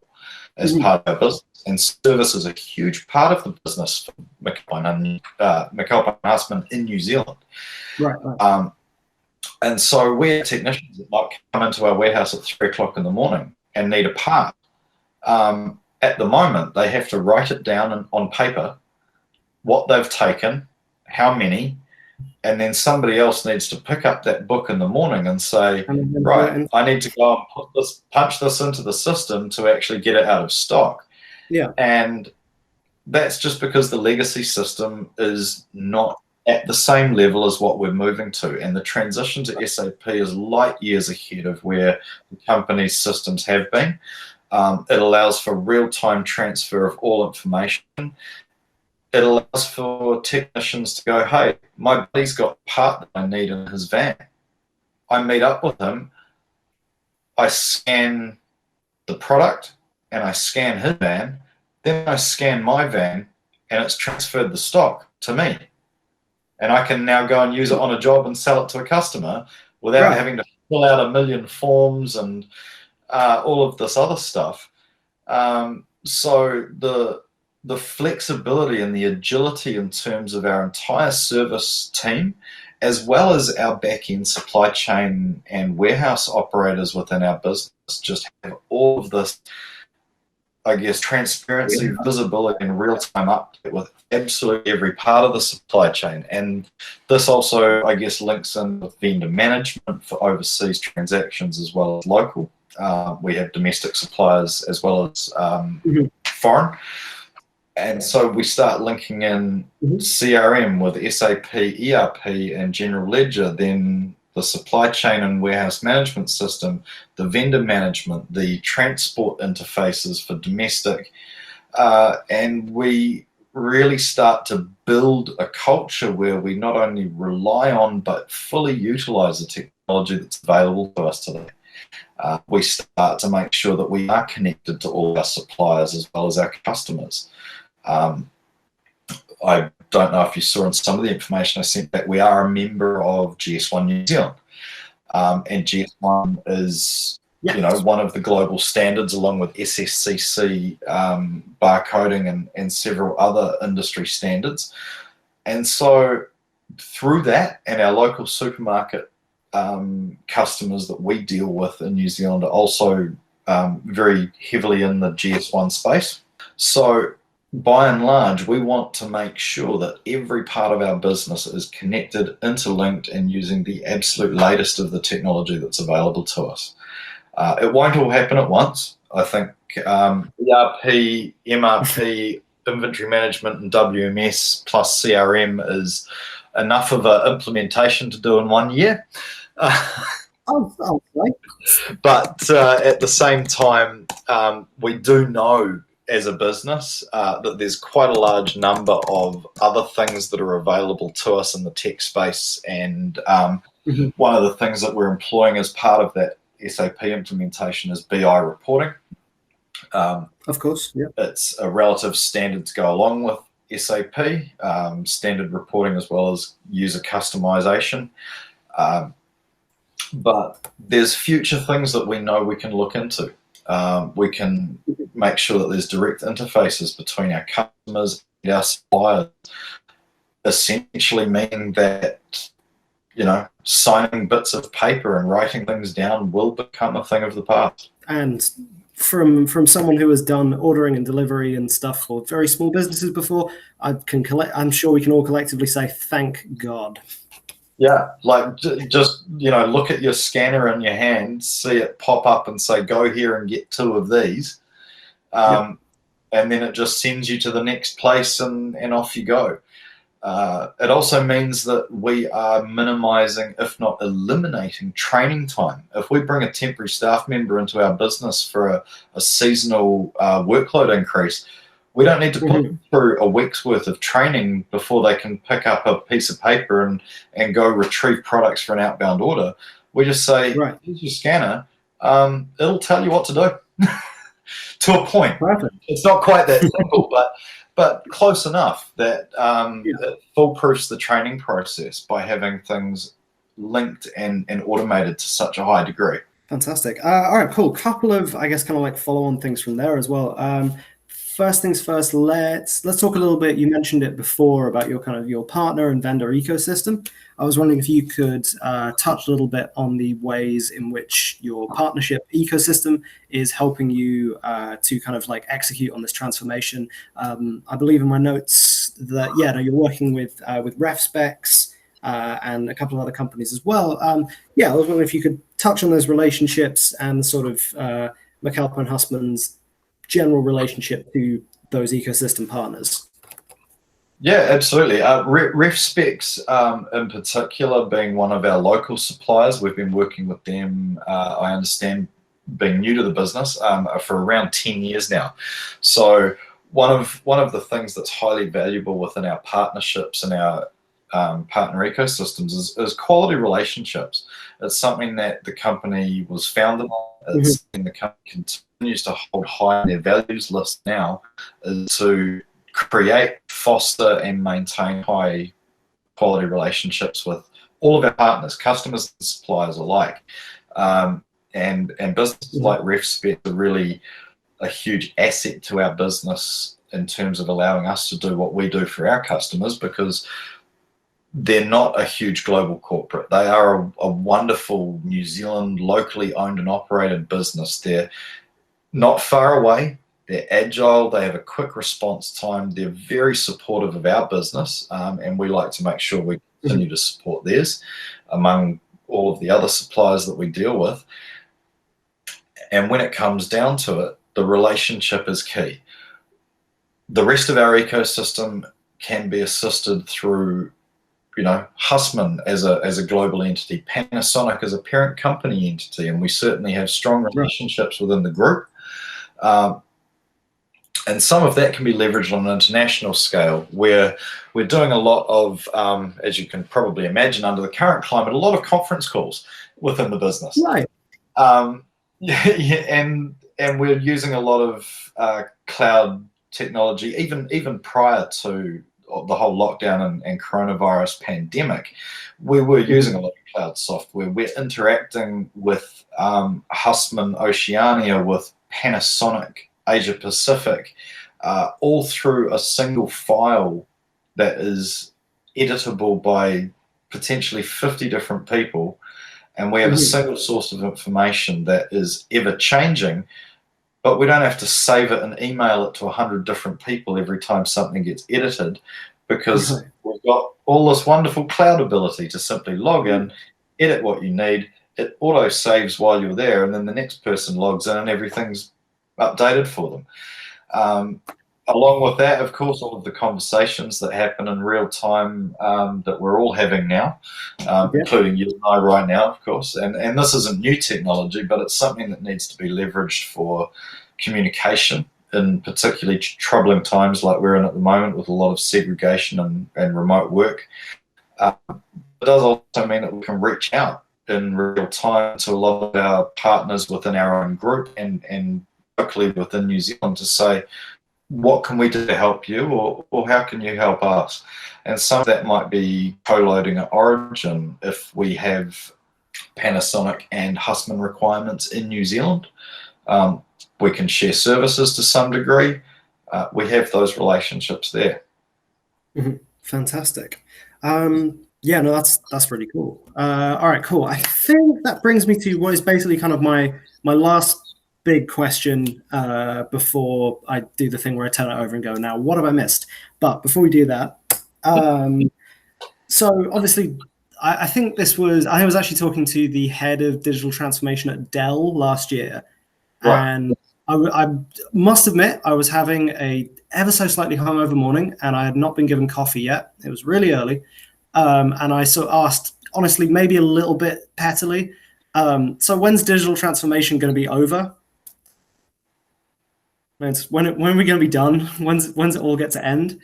as part of our business. And service is a huge part of the business for McAlpine Hussmann in New Zealand. Right. And so we have technicians that might come into our warehouse at 3 o'clock in the morning and need a part. At the moment, they have to write it down on paper, what they've taken, how many, and then somebody else needs to pick up that book in the morning and say, right, I need to go and punch this into the system to actually get it out of stock. Yeah. And that's just because the legacy system is not at the same level as what we're moving to. And the transition to SAP is light years ahead of where the company's systems have been. It allows for real-time transfer of all information. It allows for technicians to go, hey, my buddy's got a part that I need in his van. I meet up with him, I scan the product, and I scan his van, then I scan my van, and it's transferred the stock to me. And I can now go and use it on a job and sell it to a customer without having to fill out a million forms and all of this other stuff. So the flexibility and the agility in terms of our entire service team, as well as our back-end supply chain and warehouse operators within our business, just have all of this, I guess, transparency, visibility, and real-time update with absolutely every part of the supply chain. And this also, I guess, links in with vendor management for overseas transactions as well as local. We have domestic suppliers as well as foreign. And so we start linking in CRM with SAP, ERP, and General Ledger. Then the supply chain and warehouse management system, the vendor management, the transport interfaces for domestic, and we really start to build a culture where we not only rely on but fully utilize the technology that's available to us today. We start to make sure that we are connected to all our suppliers as well as our customers. I don't know if you saw in some of the information I sent back, we are a member of GS1 New Zealand. And GS1 is, one of the global standards, along with SSCC, barcoding, and several other industry standards. And so through that, and our local supermarket customers that we deal with in New Zealand are also very heavily in the GS1 space. So by and large, we want to make sure that every part of our business is connected, interlinked, and using the absolute latest of the technology that's available to us. It won't all happen at once. I think ERP, MRP, inventory management, and WMS plus CRM is enough of an implementation to do in 1 year. But at the same time, we do know as a business that there's quite a large number of other things that are available to us in the tech space. And one of the things that we're employing as part of that SAP implementation is BI reporting. Of course, yeah. It's a relative standard to go along with SAP, standard reporting as well as user customization. But there's future things that we know we can look into. We can make sure that there's direct interfaces between our customers and our suppliers, essentially meaning that, signing bits of paper and writing things down will become a thing of the past. And from someone who has done ordering and delivery and stuff for very small businesses before, I'm sure we can all collectively say, thank God. Yeah, like just, look at your scanner in your hand, see it pop up and say, go here and get 2 of these. And then it just sends you to the next place and off you go. It also means that we are minimizing, if not eliminating, training time. If we bring a temporary staff member into our business for a seasonal workload increase, we don't need to put them through a week's worth of training before they can pick up a piece of paper and go retrieve products for an outbound order. We just say, here's your scanner. It'll tell you what to do. To a point. Perfect. It's not quite that simple, but close enough that it foolproofs the training process by having things linked and automated to such a high degree. Fantastic. All right, cool. Couple of, I guess, kind of like follow-on things from there as well. First things first, let's talk a little bit. You mentioned it before about your partner and vendor ecosystem. I was wondering if you could touch a little bit on the ways in which your partnership ecosystem is helping you to kind of like execute on this transformation. I believe in my notes that you're working with RefSpecs and a couple of other companies as well. I was wondering if you could touch on those relationships and sort of McAlpine Hussmann's general relationship to those ecosystem partners. Yeah, absolutely. RefSpecs in particular being one of our local suppliers, we've been working with them, I understand, being new to the business for around 10 years now. So one of the things that's highly valuable within our partnerships and our partner ecosystems is quality relationships. It's something that the company was founded on. It's something the company continues to hold high on their values list now, is to create, foster, and maintain high quality relationships with all of our partners, customers and suppliers alike. And businesses like RefSpec are really a huge asset to our business in terms of allowing us to do what we do for our customers, because they're not a huge global corporate. They are a wonderful New Zealand locally owned and operated business. They're not far away. They're agile. They have a quick response time. They're very supportive of our business, and we like to make sure we continue to support theirs among all of the other suppliers that we deal with. And when it comes down to it, the relationship is key. The rest of our ecosystem can be assisted through Hussman as a global entity, Panasonic as a parent company entity, and we certainly have strong relationships within the group. And some of that can be leveraged on an international scale, where we're doing a lot of, as you can probably imagine, under the current climate, a lot of conference calls within the business. Right. And we're using a lot of cloud technology, even prior to the whole lockdown and coronavirus pandemic. We were using a lot of cloud software. We're interacting with Hussman Oceania, with Panasonic Asia Pacific, all through a single file that is editable by potentially 50 different people. And we have a single source of information that is ever changing, but we don't have to save it and email it to 100 different people every time something gets edited, because we've got all this wonderful cloud ability to simply log in, edit what you need, it auto saves while you're there, and then the next person logs in and everything's updated for them. Along with that, of course, all of the conversations that happen in real time that we're all having now, including you and I right now, of course. And this isn't new technology, but it's something that needs to be leveraged for communication in particularly troubling times like we're in at the moment, with a lot of segregation and remote work. It does also mean that we can reach out in real time to a lot of our partners within our own group and locally within New Zealand to say, what can we do to help you, or how can you help us? And some of that might be co-loading at origin if we have Panasonic and Hussman requirements in New Zealand. We can share services to some degree. We have those relationships there. Fantastic. Yeah, no, that's really cool. All right, cool. I think that brings me to what is basically kind of my last big question before I do the thing where I turn it over and go, now what have I missed? But before we do that, so obviously I think I was actually talking to the head of digital transformation at Dell last year, and I must admit I was having a ever so slightly hungover morning, and I had not been given coffee yet. It was really early, and I sort of asked, honestly, maybe a little bit pettily, so when's digital transformation going to be over? When are we going to be done? When's it all get to end?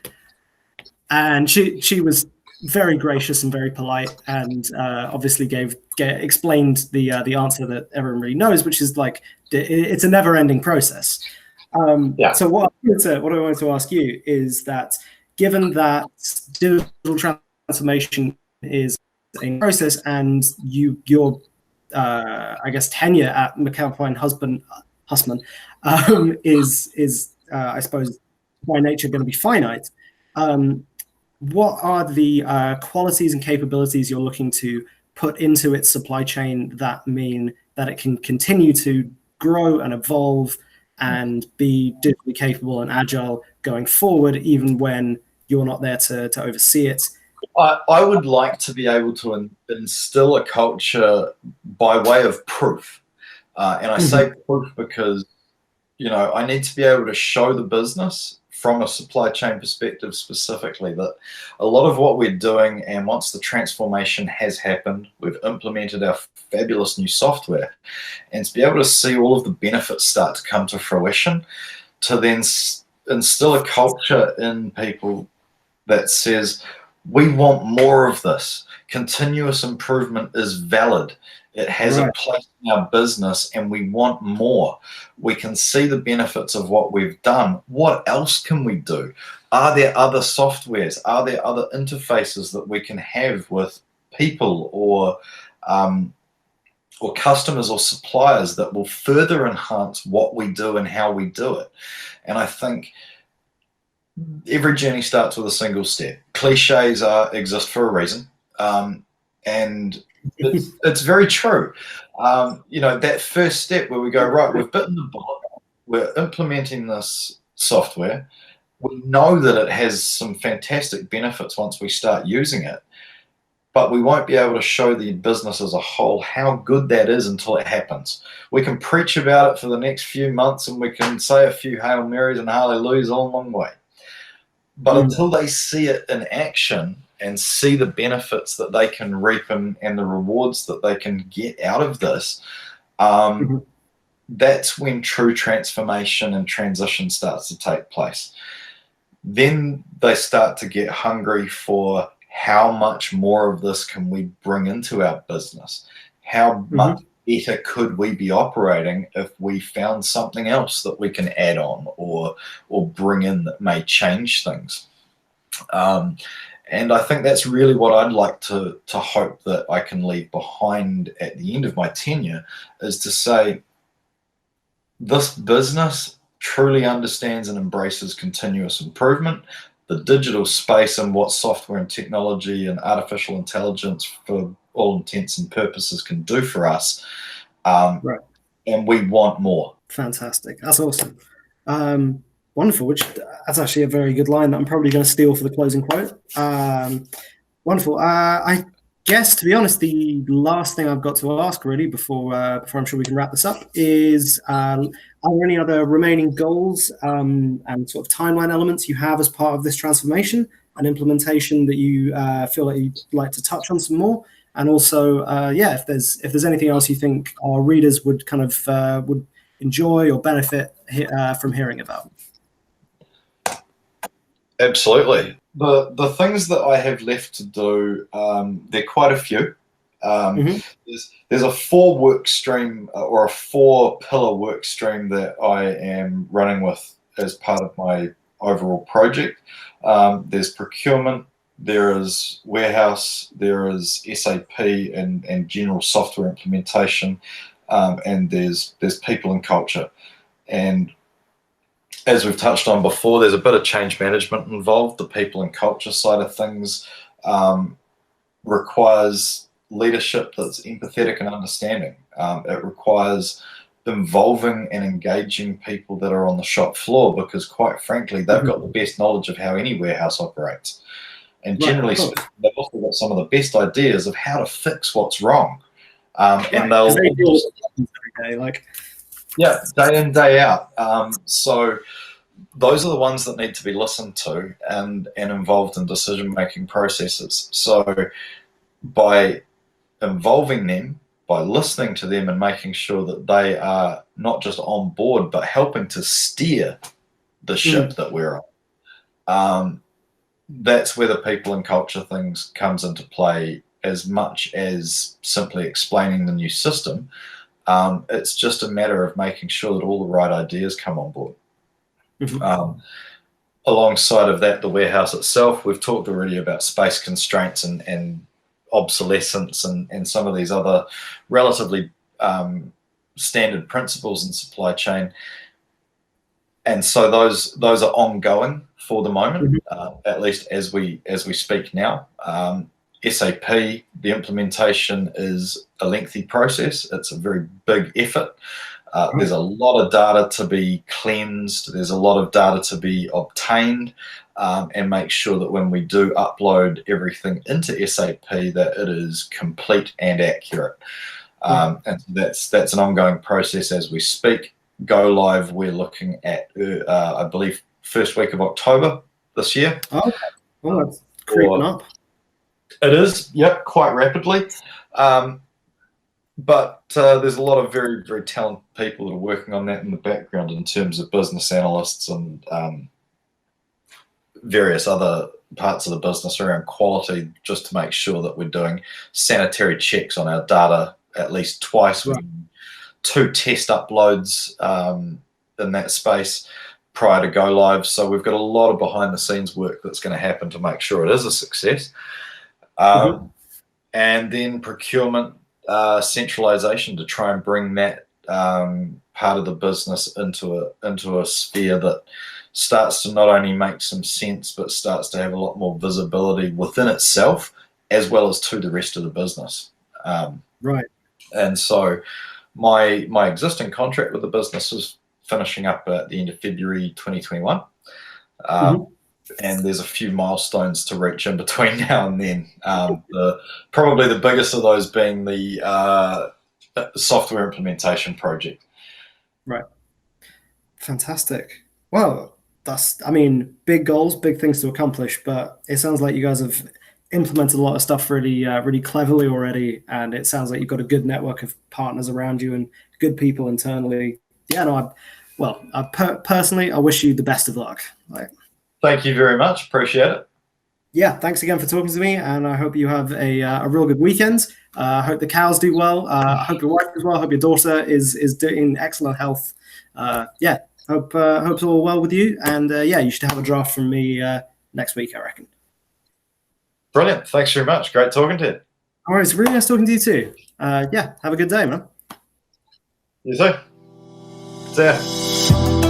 And she was very gracious and very polite, and obviously explained the answer that everyone really knows, which is like it's a never-ending process. So what I wanted to ask you is that, given that digital transformation is a process, and your I guess tenure at McAlpine Hussmann is I suppose by nature going to be finite. What are the qualities and capabilities you're looking to put into its supply chain that mean that it can continue to grow and evolve and be digitally capable and agile going forward, even when you're not there to oversee it? I would like to be able to instill a culture by way of proof. And I say proof because, I need to be able to show the business from a supply chain perspective specifically that a lot of what we're doing, and once the transformation has happened, we've implemented our fabulous new software, and to be able to see all of the benefits start to come to fruition, to then instill a culture in people that says, we want more of this. Continuous improvement is valid. It has a place in our business, and we want more. We can see the benefits of what we've done. What else can we do? Are there other softwares? Are there other interfaces that we can have with people or customers or suppliers that will further enhance what we do and how we do it? And I think every journey starts with a single step. Cliches exist for a reason, and it's very true. That first step where we go, right, we've bitten the bullet, we're implementing this software, we know that it has some fantastic benefits once we start using it, but we won't be able to show the business as a whole how good that is until it happens. We can preach about it for the next few months, and we can say a few Hail Marys and Hallelujahs all along the way. But until they see it in action and see the benefits that they can reap and the rewards that they can get out of this, that's when true transformation and transition starts to take place. Then they start to get hungry for how much more of this can we bring into our business? How much better could we be operating if we found something else that we can add on or bring in that may change things? And I think that's really what I'd like to hope that I can leave behind at the end of my tenure, is to say this business truly understands and embraces continuous improvement. The digital space and what software and technology and artificial intelligence, for all intents and purposes, can do for us. Right. And we want more. Fantastic. That's awesome. Wonderful. Which that's actually a very good line that I'm probably going to steal for the closing quote. Wonderful. I guess, to be honest, the last thing I've got to ask really before I'm sure we can wrap this up is, are there any other remaining goals and sort of timeline elements you have as part of this transformation and implementation that you feel like you'd like to touch on some more? And also, if there's anything else you think our readers would kind of would enjoy or benefit from hearing about. Absolutely. The things that I have left to do, there are quite a few. There's a 4-work stream or a 4-pillar work stream that I am running with as part of my overall project. There's procurement, there is warehouse, there is SAP and general software implementation, and there's people and culture. And as we've touched on before, there's a bit of change management involved. The people and culture side of things requires leadership that's empathetic and understanding. It requires involving and engaging people that are on the shop floor, because quite frankly, they've got the best knowledge of how any warehouse operates. And generally speaking, they've also got some of the best ideas of how to fix what's wrong. And they'll every day, like, yeah, day in, day out. So those are the ones that need to be listened to and involved in decision-making processes. So by involving them, by listening to them and making sure that they are not just on board, but helping to steer the ship that we're on, that's where the people and culture things comes into play, as much as simply explaining the new system. It's just a matter of making sure that all the right ideas come on board. Alongside of that, the warehouse itself, we've talked already about space constraints and obsolescence and some of these other relatively standard principles in supply chain. And so those are ongoing for the moment, at least as we speak now. SAP, the implementation is a lengthy process. It's a very big effort. There's a lot of data to be cleansed. There's a lot of data to be obtained, and make sure that when we do upload everything into SAP, that it is complete and accurate. And that's an ongoing process as we speak. Go live, we're looking at, I believe, first week of October this year. Oh, well, that's creeping up. It is, yep, quite rapidly. But there's a lot of very, very talented people that are working on that in the background in terms of business analysts and various other parts of the business around quality, just to make sure that we're doing sanitary checks on our data at least twice. Right. 2 test uploads in that space prior to go live. So we've got a lot of behind the scenes work that's going to happen to make sure it is a success. And then procurement centralization to try and bring that part of the business into a sphere that starts to not only make some sense, but starts to have a lot more visibility within itself as well as to the rest of the business. Right. And so my existing contract with the business is finishing up at the end of February 2021. And there's a few milestones to reach in between now and then. Probably the biggest of those being the software implementation project. Right. Fantastic. Well, big goals, big things to accomplish, but it sounds like you guys have implemented a lot of stuff really cleverly already, and it sounds like you've got a good network of partners around you and good people internally. Yeah, no, personally, I wish you the best of luck. Thank you very much. Appreciate it. Yeah, thanks again for talking to me, and I hope you have a real good weekend. I hope the cows do well. I hope your wife does well. I hope your daughter is in excellent health. Yeah, hope it's all well with you. And yeah, you should have a draft from me next week, I reckon. Brilliant. Thanks very much. Great talking to you. All right, it's really nice talking to you too. Yeah, have a good day, man. You too. See ya.